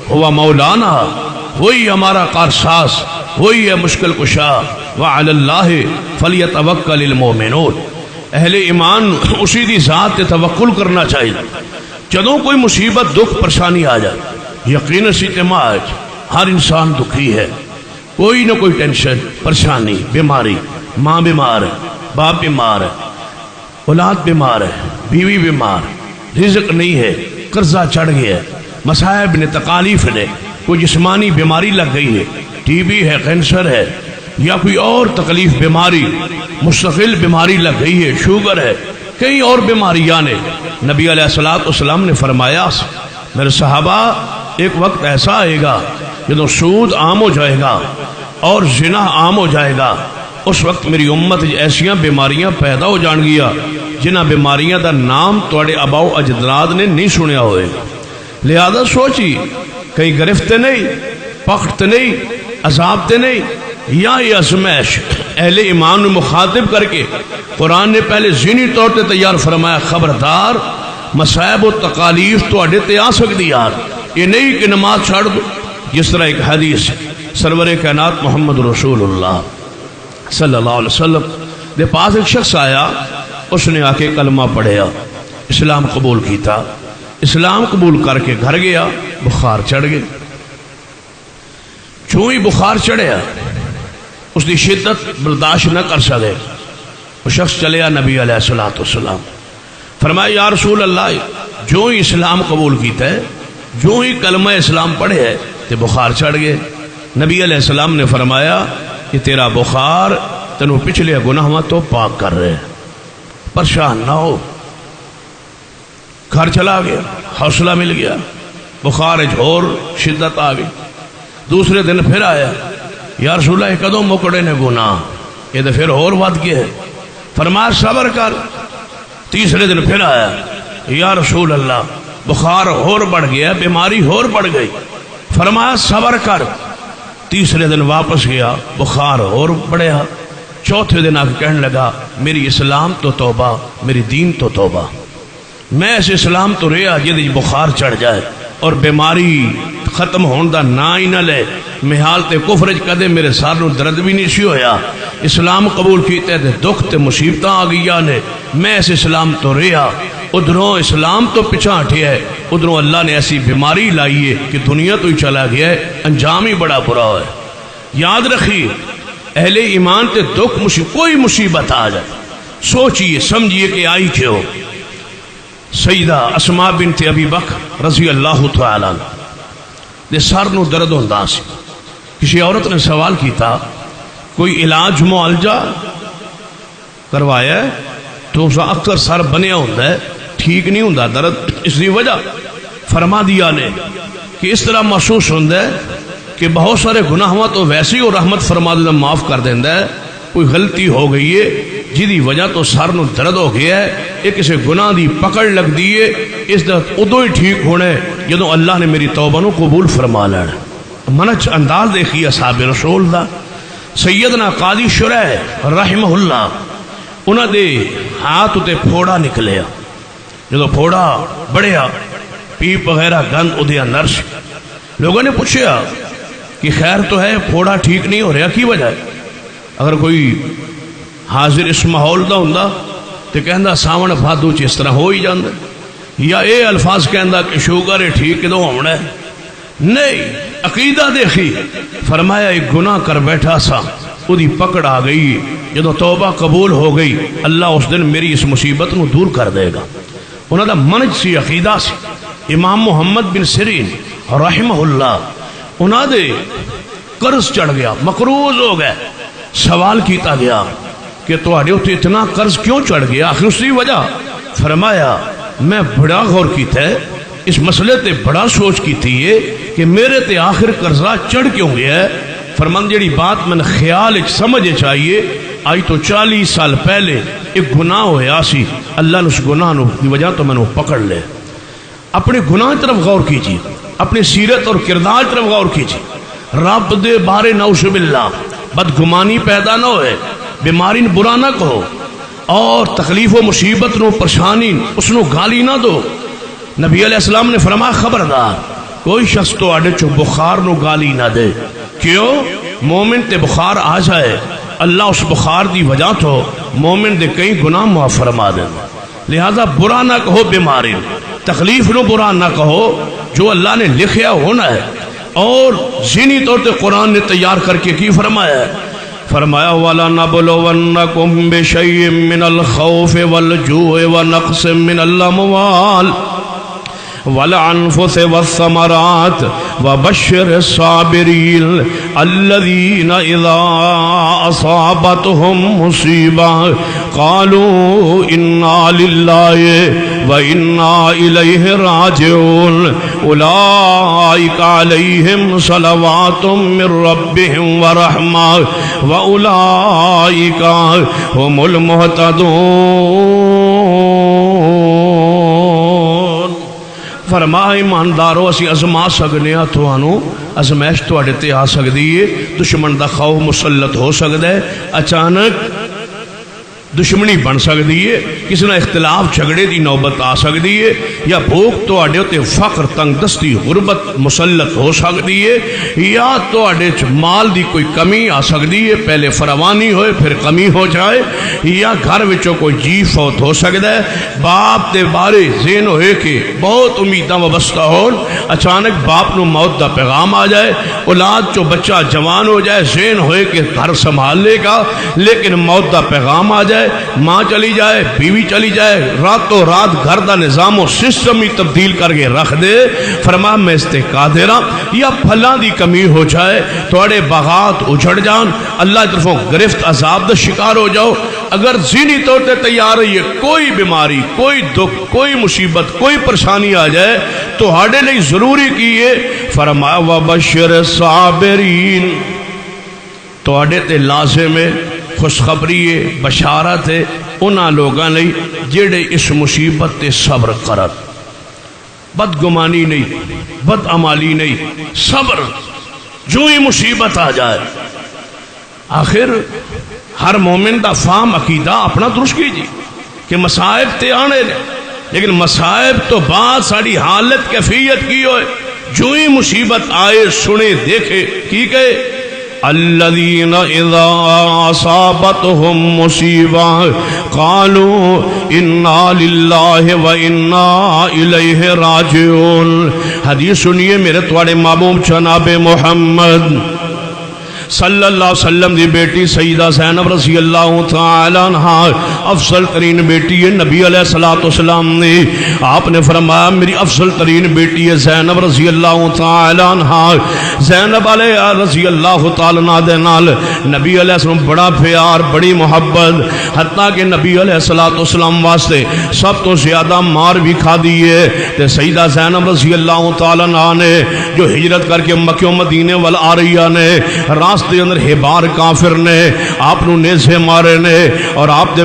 ہوا مولانا، وہی ہمارا کارساز، وہی ہے مشکل کشا، وعلی اللہ فلیتوکل المؤمنون۔ اہل ایمان اسی دی ذات تے توکل کرنا چاہیے۔ جدوں کوئی مصیبت دکھ پریشانی آ جائے، یقین اجتماع ہر انسان دکھی ہے، کوئی نہ کوئی ٹینشن پریشانی بیماری، ماں بیمار ہے، باپ بیمار ہے، اولاد بیمار ہے، بیوی بیمار، رزق نہیں ہے، قرضہ چڑھ گیا ہے، مصائب نے تکالیف نے، کوئی جسمانی بیماری لگ گئی ہے، ٹی بی ہے، کینسر ہے، یا کوئی اور تکلیف بیماری مستقل بیماری لگ گئی ہے، شوگر ہے، کئی اور بیماریاں نے۔ نبی علیہ السلام نے فرمایا میرے صحابہ ایک وقت ایسا آئے گا جب سود عام ہو جائے گا اور زنا عام ہو جائے گا، اس وقت میری امت ایسیاں بیماریاں پیدا ہو جان گیا جنہ بیماریاں دا نام تواڈے آباؤ اجداد نے نہیں سنیا ہوئے گا۔ لہذا سوچی کہیں گرفت نہیں، پکڑ نہیں، عذاب تے نہیں، یا یہ ازمائش اہل ایمان نے مخاطب کر کے قرآن نے پہلے ذہنی طور تے تیار فرمایا خبردار مصائب و تکالیف تو اڈے تے آ سکتی یار، یہ نہیں کہ نماز چھاڑ دو۔ جس طرح ایک حدیث سرور کائنات محمد رسول اللہ صلی اللہ علیہ وسلم دے پاس ایک شخص آیا، اس نے آ کے کلمہ پڑھیا، اسلام قبول کیتا، اسلام قبول کر کے گھر گیا، بخار چڑھ گیا۔ چوں ہی بخار چڑھیا اس دی شدت برداشت نہ کر سکے، وہ شخص چلیا نبی علیہ السلام، فرمایا یا رسول اللہ جو ہی اسلام قبول کیتا ہے، جو ہی کلمہ اسلام پڑھے ہے تے بخار چڑھ گئے۔ نبی علیہ السلام نے فرمایا کہ تیرا بخار تنو پچھلے گناہوں تو پاک کر رہے، پریشان نہ ہو۔ گھر چلا گیا، حوصلہ مل گیا، بخار اور شدت آ گئی۔ دوسرے دن پھر آیا، یا رسول اللہ کدوں مکڑے نے گناہ، یہ تو پھر اور ود گیا، فرمایا صبر کر۔ تیسرے دن پھر آیا، یا رسول اللہ بخار اور بڑھ گیا، بیماری اور بڑھ گئی، فرمایا صبر کر۔ تیسرے دن واپس گیا، بخار اور بڑھیا۔ چوتھے دن آ کے کہنے لگا میری اسلام تو توبہ، میری دین تو توبہ، میں ایسے اسلام تو رہا جی بخار چڑھ جائے اور بیماری ختم ہون دا نا ہی نہ لے، میں حال تے کفرج کدے میرے سار نو درد بھی نہیں سی ہویا، اسلام قبول کیتے تے دکھ تے مصیبتاں آ گئی نے، میں ایسے اسلام تو رہا، ادھروں اسلام تو پیچھا ہٹیا ہے، ادھروں اللہ نے ایسی بیماری لائی ہے کہ دنیا تو ہی چلا گیا ہے، انجام ہی بڑا برا ہے۔ یاد رکھیے اہل ایمان تے دکھ کوئی مصیبت آ جائے سوچئے سمجھئے کہ آئی کیوں۔ سیدہ اسماء بنت ابی بکر رضی اللہ تعالی عنہ دے سر نو درد ہوندا سی، کسی عورت نے سوال کیتا کوئی علاج معالجہ کروایا ہے تو اس اکثر سر بنیا ہوندا ہے، ٹھیک نہیں ہوندا درد، اس دی وجہ فرما دیا نے کہ اس طرح محسوس ہوندا ہے کہ بہت سارے گناہاں تو ویسے ہی وہ رحمت فرما دے معاف کر دیندا ہے، کوئی غلطی ہو گئی ہے جدی وجہ تو سر نو درد ہو گیا ہے، یہ کسی گناہ دی پکڑ لگ دی ہے، اس دا ادو ہی ٹھیک ہونا ہے جدو اللہ نے میری توبہ نو قبول فرما لینا۔ منچ انداز دیکھی اصحاب رسول دا۔ سیدنا قاضی شریح رحمہ اللہ انہاں دے ہاتھ تے پھوڑا نکلیا، جدو پھوڑا بڑھیا پیپ وغیرہ گند ادھے اندر سی، لوگوں نے پوچھا کہ خیر تو ہے پھوڑا ٹھیک نہیں ہو رہا کی وجہ ہے؟ اگر کوئی حاضر اس ماحول دا ہوندا تو کہندا ساون بھادو چ اس طرح ہو ہی جاندا، یا اے الفاظ کہندا کہ شوگر ہے ٹھیک کدوں ہونا ہے؟ نہیں، عقیدہ دیکھی، فرمایا ایک گناہ کر بیٹھا سا، اودی پکڑ آ گئی، جدو توبہ قبول ہو گئی اللہ اس دن میری اس مصیبت نو دور کر دے گا۔ انہاں دا منج سی، عقیدہ سی۔ امام محمد بن سیرین رحمہ اللہ انہاں دے قرض چڑھ گیا، مقروض ہو گئے، سوال کیتا گیا کہ تواڈے اوتے اتنا قرض کیوں چڑھ گیا؟ آخر اس کی وجہ فرمایا میں بڑا غور کیتا ہے، اس مسئلے تے بڑا سوچ کیتی ہے کہ میرے تے آخر قرضہ چڑھ کیوں گیا ہے۔ فرمان جڑی بات میں خیال سمجھ چاہیے، آئی تو 40 سال پہلے ایک گناہ ہویا سی، اللہ نے اس گناہ کی وجہ تو میں نے پکڑ لے۔ اپنے گناہ طرف غور کیجیے، اپنی سیرت اور کردار طرف غور کیجیے، رب دے بارے نعوذ باللہ بدگمانی پیدا نہ ہوئے، بیماری برا نہ کہو، اور تکلیف و مصیبت نو پریشانی اس نو گالی نہ دو۔ نبی علیہ السلام نے فرمایا خبردار کوئی شخص تو آڈے چو بخار نو گالی نہ دے. کیوں؟ مومن تے بخار آ جائے اللہ اس بخار دی وجہ تو مومن دے کئی گناہ معاف فرما دے. لہذا برا نہ کہو بیماری، تکلیف نو برا نہ کہو، جو اللہ نے لکھیا ہونا ہے. اور ذہنی طور تے قرآن نے تیار کر کے کی فرمایا ہے؟ فرمایا وَلَنَبْلُوَنَّكُمْ بِشَيْءٍ مِّنَ الْخَوْفِ وَالْجُوعِ وَنَقْصٍ مِّنَ الْأَمْوَالِ وَالْأَنفُسِ وَالثَّمَرَاتِ وَبَشِّرِ الصَّابِرِينَ الَّذِينَ إِذَا أَصَابَتْهُمْ مُصِيبَةٌ قَالُوا إِنَّا لِلَّهِ وَإِنَّا إِلَيْهِ رَاجِعُونَ أُولَئِكَ عَلَيْهِمْ صَلَوَاتٌ مِّن رَّبِّهِمْ وَرَحْمَةٌ وَأُولَئِكَ هُمُ الْمُهْتَدُونَ. فرمایا ایماندارو اسی ازما سکنے ہاں تھانوں ازمائش تواڈے تے آ سکدی ہے، دشمن دا خوف مسلط ہو سکدا ہے، اچانک دشمنی بن سکتی ہے، کسی نہ اختلاف جھگڑے دی نوبت آ سکتی ہے، یا بھوک تواڈے تے فقر تنگ دستی غربت مسلط ہو سکتی ہے، یا تواڈے مال دی کوئی کمی آ سکتی ہے، پہلے فراوانی ہوئے پھر کمی ہو جائے، یا گھر وچوں کوئی جی فوت ہو سکتا ہے، باپ دے بارے ذہن ہوئے کہ بہت امیداں وابستہ ہون، اچانک باپ نو موت دا پیغام آ جائے، اولاد چو بچہ جوان ہو جائے، ذہن ہوئے کہ گھر سنبھال لے گا لیکن موت دا پیغام آ جائے، ماں چلی جائے، بیوی چلی جائے، راتوں رات گھر دا نظام و سسٹم ہی تبدیل کر کے رکھ دے. فرمایا میں استقادر ہاں. یا پھلاں دی کمی ہو جائے، تھوڑے باغات اجڑ جان، اللہ کی طرفوں گرفت عذاب دا شکار ہو جاؤ، اگر ذہنی طور پہ تیار ہے کوئی بیماری، کوئی دکھ، کوئی مصیبت، کوئی پریشانی آ جائے تو ہاڑے لئی ضروری کیے. فرمایا وَبَشِّرِ الصَّابِرِينَ، تو ہاڑے تے لازم ہے، خوشخبری ہے، بشارت ہے انہاں لوگاں لئی جڑے اس مصیبت تے صبر کرن، بدگمانی نہیں، بد عمالی نہیں، صبر. جو ہی مصیبت آ جائے، آخر ہر مومن دا فہم عقیدہ اپنا درست کیجیے کہ مصائب تے آنے لے، لیکن مصائب تو بعد ساری حالت کیفیت کی ہوئے. جو ہی مصیبت آئے سنے دیکھے کی کہے الذین اذا اصابتهم مصیبہ قالوا انا للہ و انا الیہ راجعون. حدیث سنیے میرے تواڈے محبوب جناب محمد صلی اللہ علیہ وسلم دی بیٹی سیدہ زینب رضی اللہ تعالی عنہ افضل ترین بیٹی ہے نبی علیہ السلام نے. آپ نے فرمایا میری افضل ترین بیٹی ہے زینب رضی اللہ تعالی عنہ. زینب علیہ رضی اللہ تعالی عنہ دے نال نبی علیہ السلام بڑا پیار، بڑی محبت، حتیٰ کہ نبی علیہ السلام واسطے سب تو زیادہ مار بھی کھا دیئے. تے سیدہ زینب رضی اللہ تعالی عنہ نے جو ہجرت کر کے مکہ و مدینے وال آ رہی نے، راستے اندر ہبار کافر نے آپ نو نیزے مارے نے اور آپ دے